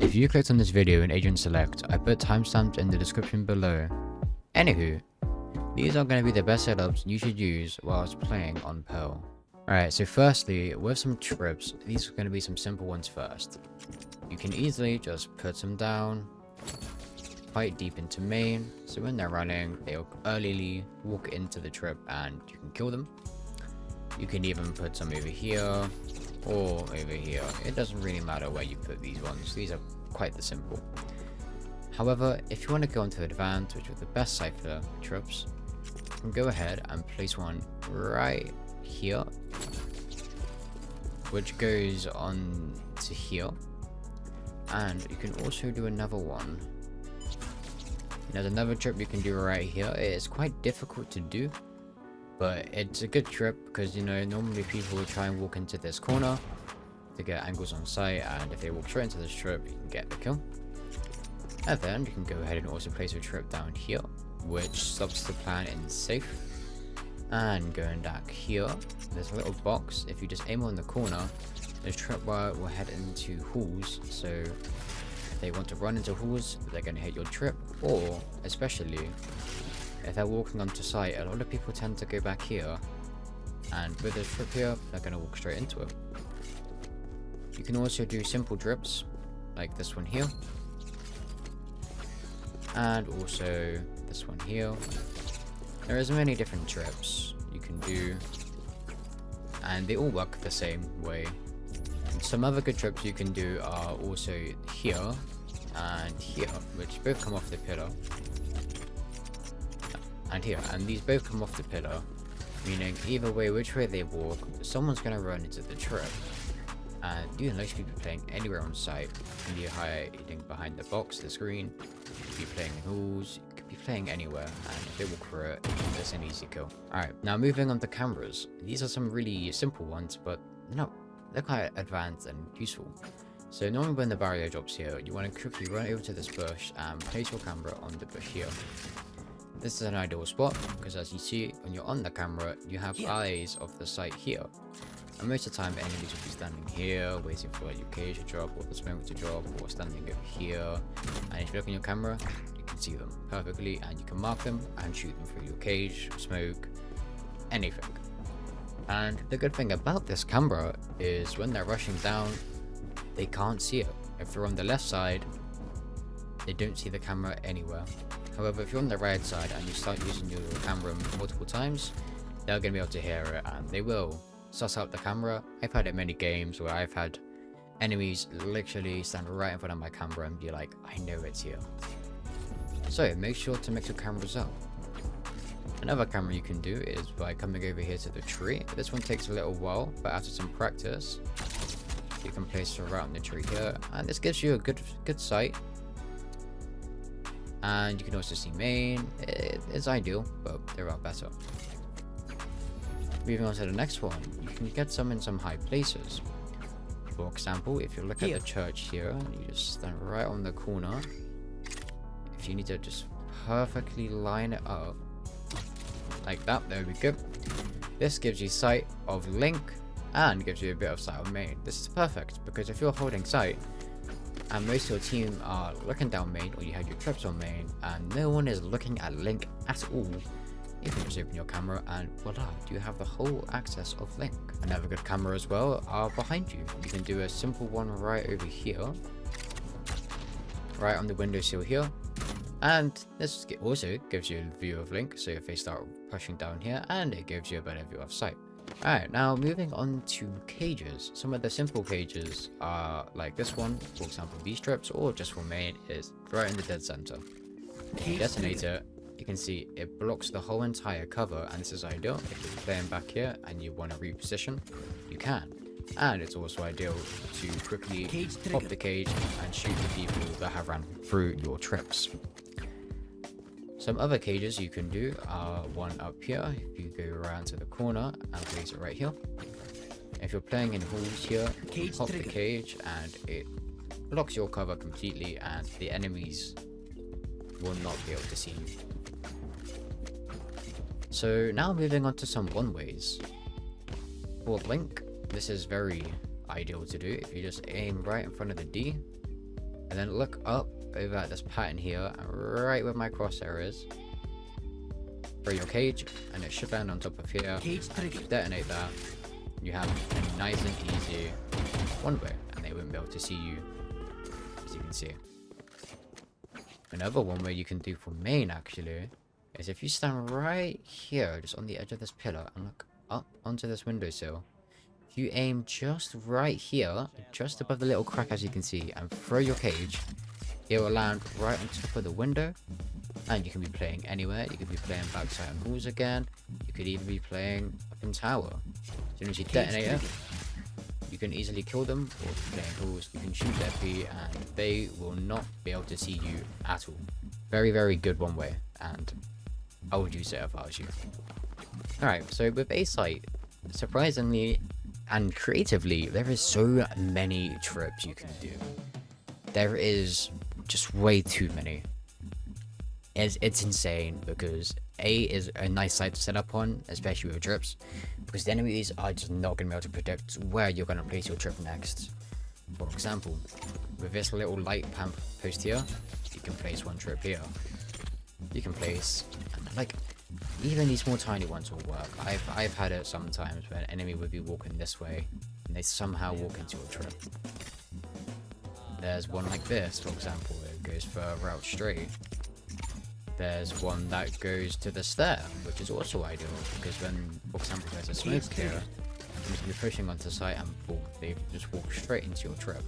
If you clicked on this video in Agent Select, I put timestamps in the description below. Anywho, these are going to be the best setups you should use whilst playing on Pearl. Alright, so firstly, with some trips, these are going to be some simple ones first. You can easily just put them down quite deep into main, so when they're running, they'll earlyly walk into the trip and you can kill them. You can even put some over here or over here. It doesn't really matter where you put these ones. These are quite the simple. However, if you want to go into advanced, which are the best Cypher trips, you can go ahead and place one right here, which goes on to here. And you can also do another one. There's another trip you can do right here. It is quite difficult to do, but it's a good trip because, you know, normally people will try and walk into this corner to get angles on sight, and if they walk straight into this trip, you can get the kill. And then you can go ahead and also place a trip down here, which stops the plan in safe. And going back here, there's a little box. If you just aim on the corner, the TripWire will head into halls, so if they want to run into halls, they're going to hit your trip, or especially if they're walking onto site, a lot of people tend to go back here, and with the trip here, they're going to walk straight into it. You can also do simple drips, like this one here, and also this one here. There is many different trips you can do, and they all work the same way. Some other good trips you can do are also here and here, which both come off the pillar. And here, and these both come off the pillar, meaning either way, which way they walk, someone's going to run into the trip. And you can actually be playing anywhere on site. You can be hiding behind the box, the screen, you could be playing in halls, you could be playing anywhere, and if they walk through it, it's an easy kill. Alright, now moving on to cameras. These are some really simple ones, but no, they're quite advanced and useful. So normally when the barrier drops here, you want to quickly run over to this bush and place your camera on the bush here. This is an ideal spot because, as you see, when you're on the camera, you have eyes of the site here. And most of the time, enemies will be standing here, waiting for your cage to drop, or the smoke to drop, or standing over here. And if you look on your camera, you can see them perfectly, and you can mark them and shoot them through your cage, smoke, anything. And the good thing about this camera is when they're rushing down, they can't see it. If they're on the left side, they don't see the camera anywhere. However, if you're on the right side and you start using your camera multiple times, they're going to be able to hear it, and they will suss out the camera. I've had it many games where I've had enemies literally stand right in front of my camera and be like, I know it's here. So make sure to mix your cameras up. Another camera you can do is by coming over here to the tree. This one takes a little while, but after some practice, you can place it right on the tree here, and this gives you a good sight. And you can also see main. It's ideal, but there are better. Moving on to the next one, you can get some in some high places. For example, if you look at the church here, you just stand right on the corner. If you need to just perfectly line it up, like that, there we go. This gives you sight of Link and gives you a bit of sight of main. This is perfect because if you're holding sight and most of your team are looking down main, or you have your trips on main and no one is looking at Link at all, you can just open your camera and voila, you have the whole access of Link. Another good camera as well are behind you. You can do a simple one right over here, right on the windowsill here. And this also gives you a view of Link, so if they start pushing down here, and it gives you a better view of sight. Alright, now moving on to cages. Some of the simple cages are like this one, for example these trips, or just for main, is right in the dead center. If you detonate it, you can see it blocks the whole entire cover, and this is ideal. If you're playing back here and you want to reposition, you can. And it's also ideal to quickly pop the cage and shoot the people that have ran through your trips. Some other cages you can do are one up here. If you go around to the corner and place it right here. If you're playing in halls here, pop the cage and it blocks your cover completely, and the enemies will not be able to see you. So now moving on to some Oneways. For Link, this is very ideal to do. If you just aim right in front of the D, and then look up over at this pattern here, and right where my crosshair is, throw your cage, and it should land on top of here. Detonate that. You have a nice and easy one-way, and they won't be able to see you, as you can see. Another one way you can do for main, actually, is if you stand right here, just on the edge of this pillar, and look up onto this windowsill. If you aim just right here, just above the little crack, as you can see, and throw your cage, it will land right on top of the window. And you can be playing anywhere. You could be playing backside on walls again. You could even be playing up in tower. As soon as you detonate it, you can easily kill them, or if you're playing halls, you can shoot their P and they will not be able to see you at all. Very, very good one way, and I would use it if I was you. Alright, so with A site, surprisingly and creatively, there is so many trips you can do. There is just way too many. It's insane, because A is a nice site to set up on, especially with trips, because the enemies are just not going to be able to predict where you're going to place your trip next. For example, with this little light pump post here, you can place one trip here. You can place, like, even these small tiny ones will work. I've had it sometimes where an enemy would be walking this way, and they somehow walk into a trip. There's one like this, for example, it goes for a route straight. There's one that goes to the stair, which is also ideal, because when, for example, there's a smoke here, you're pushing onto site and boom, they just walk straight into your trip.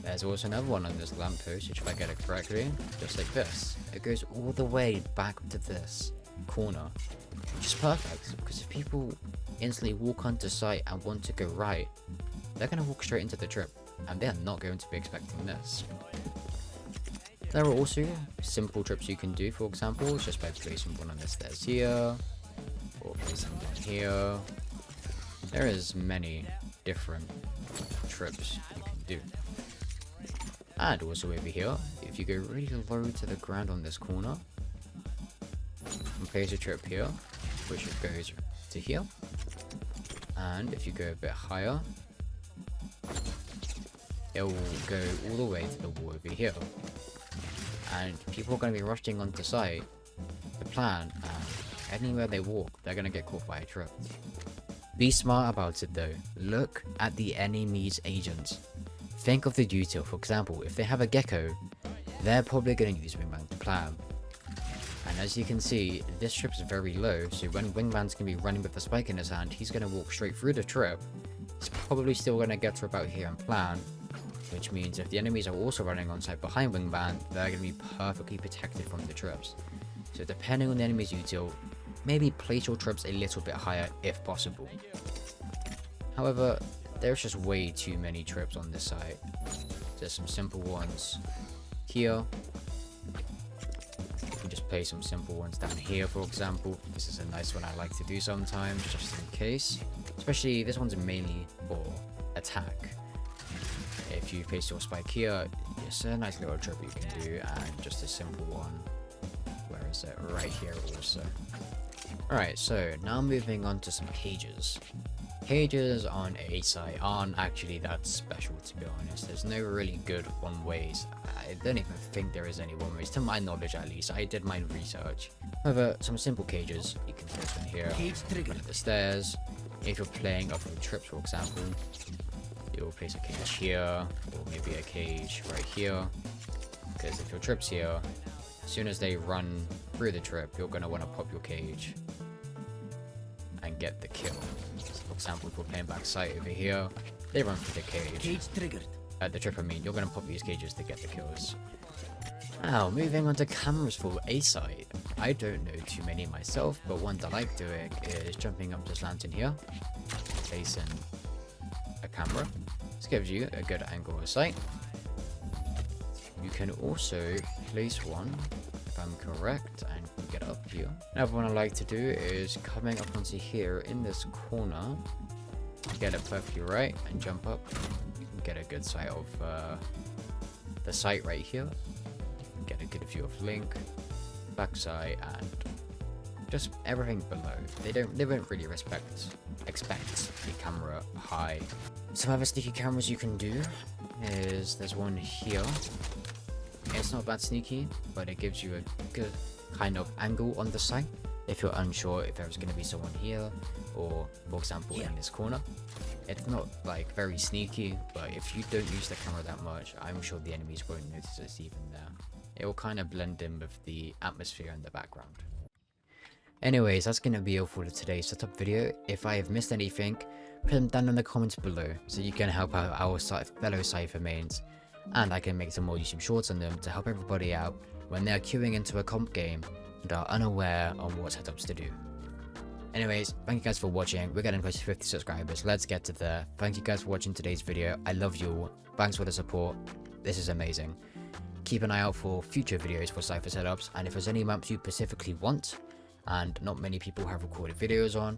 There's also another one on this lamppost, which if I get it correctly, just like this. It goes all the way back to this corner, which is perfect, because if people instantly walk onto site and want to go right, they're going to walk straight into the trip, and they're not going to be expecting this. There are also simple trips you can do, for example, just by placing one on the stairs here, or placing one here. There is many different trips you can do. And also over here, if you go really low to the ground on this corner, and place a trip here, which goes to here. And if you go a bit higher, it will go all the way to the wall over here. And people are going to be rushing onto site to plan, and anywhere they walk, they're going to get caught by a trip. Be smart about it though. Look at the enemy's agents. Think of the detail. For example, if they have a gecko, they're probably going to use wingman to plan. And as you can see, this trip is very low, so when wingman's going to be running with the spike in his hand, he's going to walk straight through the trip. He's probably still going to get to about here and plan. Which means if the enemies are also running on site behind wingman, they're going to be perfectly protected from the trips. So depending on the enemy's util, maybe place your trips a little bit higher if possible. However, there's just way too many trips on this site. There's some simple ones here. You can just place some simple ones down here, for example. This is a nice one I like to do sometimes, just in case. Especially, this one's mainly for attack. If you place your spike here, it's a nice little trip you can do, and just a simple one. Where is it? Right here also. Alright, so now moving on to some cages. Cages on a site aren't actually that special, to be honest. There's no really good one-ways. I don't even think there is any one-ways, to my knowledge at least. I did my research. However, some simple cages. You can place one here, one at the stairs. If you're playing off of trips, for example, you'll place a cage here, or maybe a cage right here, because if your trip's here, as soon as they run through the trip, you're going to want to pop your cage and get the kill. So for example, if we're playing back site over here, they run through the cage. Cage triggered. At the trip, I mean, you're going to pop these cages to get the kills. Now, moving on to cameras for A site. I don't know too many myself, but one that I like doing is jumping up this lantern here, placing a camera. This gives you a good angle of sight. You can also place one, if I'm correct, and get up here. Another one I like to do is coming up onto here in this corner, get it perfectly right, and jump up. You can get a good sight of the site right here. Get a good view of Link, backside, and just everything below. They won't really expect the camera high. Some other sticky cameras you can do is there's one here. It's not bad sneaky, but it gives you a good kind of angle on the site if you're unsure if there's going to be someone here, or for example in this corner. It's not like very sneaky, but if you don't use the camera that much, I'm sure the enemies won't notice it's even there. It will kind of blend in with the atmosphere in the background. Anyways, that's going to be all for today's setup video. If I have missed anything, put them down in the comments below so you can help out our fellow Cypher mains, and I can make some more YouTube shorts on them to help everybody out when they're queuing into a comp game and are unaware on what setups to do. Anyways, thank you guys for watching. We're getting close to 50 subscribers. Let's get to there. Thank you guys for watching today's video. I love you all. Thanks for the support. This is amazing. Keep an eye out for future videos for Cypher setups, and if there's any maps you specifically want and not many people have recorded videos on,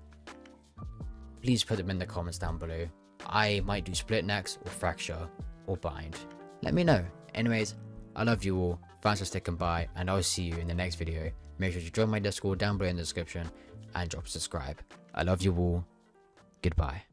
please put them in the comments down below. I might do split next, or fracture, or bind. Let me know. Anyways, I love you all. Thanks for sticking by, and I'll see you in the next video. Make sure to join my Discord down below in the description and drop a subscribe. I love you all. Goodbye.